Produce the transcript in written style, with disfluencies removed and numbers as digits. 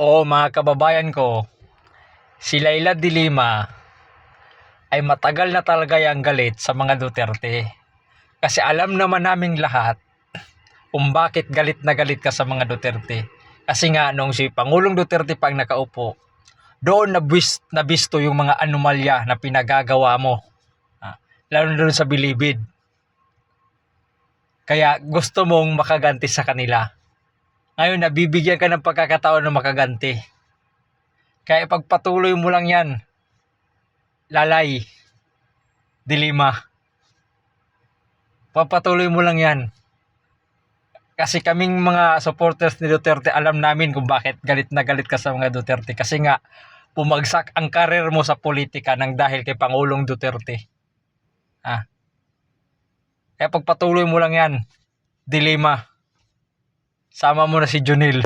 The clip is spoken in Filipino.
Oo, mga kababayan ko, si Leila de Lima ay matagal na talaga yang galit sa mga Duterte. Kasi alam naman naming lahat kung bakit galit na galit ka sa mga Duterte. Kasi nga nung si Pangulong Duterte pang nakaupo, doon nabisto yung mga anomalya na pinagagawa mo. Lalo doon sa Bilibid. Kaya gusto mong makaganti sa kanila. Ngayon, nabibigyan ka ng pagkakataon na makaganti. Kaya pagpatuloy mo lang yan, Lalay de Lima. Papatuloy mo lang yan. Kasi kaming mga supporters ni Duterte, alam namin kung bakit galit na galit ka sa mga Duterte. Kasi nga, pumagsak ang karir mo sa politika nang dahil kay Pangulong Duterte. Kaya pagpatuloy mo lang yan, de Lima. Sama mo na si Junil.